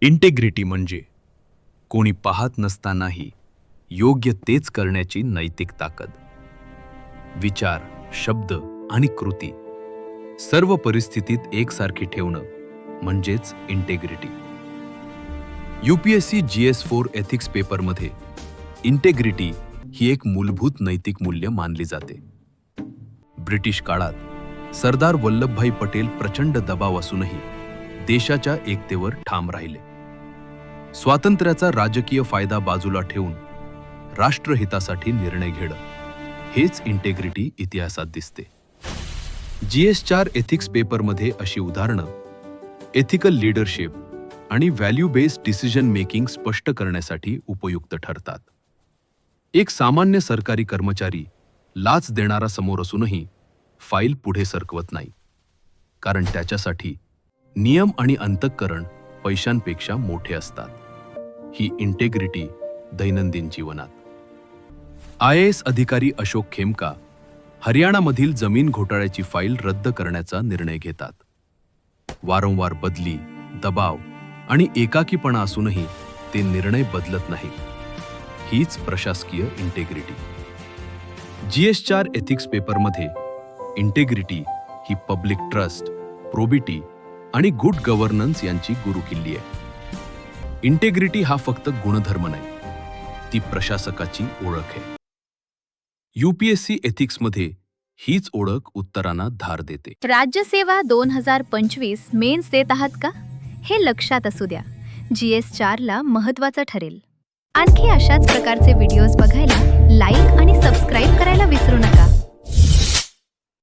Integrity म्हणजे कोणी पाहत नसतानाही योग्य तेच करण्याची नैतिक ताकद. विचार, शब्द आणि कृती सर्व परिस्थितीत एकसारखी ठेवणं म्हणजेच इंटेग्रिटी. UPSC GS4 एथिक्स पेपरमध्ये इंटेग्रिटी ही एक मूलभूत नैतिक मूल्य मानली जाते. ब्रिटिश काळात सरदार वल्लभभाई पटेल प्रचंड दबाव असूनही देशाच्या एकतेवर ठाम राहिले. स्वातंत्र्याचा राजकीय फायदा बाजूला ठेवून राष्ट्रहितासाठी निर्णय घेणं हेच इंटेग्रिटी इतिहासात दिसते. GS4 एथिक्स पेपरमध्ये अशी उदाहरणं एथिकल लीडरशिप आणि व्हॅल्यू बेस्ड डिसिजन मेकिंग स्पष्ट करण्यासाठी उपयुक्त ठरतात. एक सामान्य सरकारी कर्मचारी लाच देणारा समोर असूनही फाईल पुढे सरकवत नाही, कारण त्याच्यासाठी नियम आणि अंतःकरण पैशांपेक्षा मोठे असतात. ही इंटेग्रिटी दैनंदिन जीवनात. IAS अधिकारी अशोक खेमका हरियाणामधील जमीन घोटाळ्याची फाईल रद्द करण्याचा निर्णय घेतात. वारंवार बदली, दबाव आणि एकाकीपणा असूनही ते निर्णय बदलत नाहीत. हीच प्रशासकीय इंटेग्रिटी. GS4 एथिक्स पेपरमध्ये इंटेग्रिटी ही पब्लिक ट्रस्ट, प्रोबिटी आणि गुड गव्हर्नन्स यांची गुरुकिल्ली आहे. इंटेग्रिटी हा फक्त गुणधर्म नाही, ती प्रशासकाची ओळख आहे. UPSC एथिक्समध्ये हीच ओळख उत्तरांना धार देते. राज्यसेवा 2025 मेन्स देत आहात का? हे लक्षात असू द्या. GS4 ला महत्त्वाचं ठरेल. आणखी अशाच प्रकारचे व्हिडिओज बघायला लाईक आणि सबस्क्राईब करायला विसरू नका.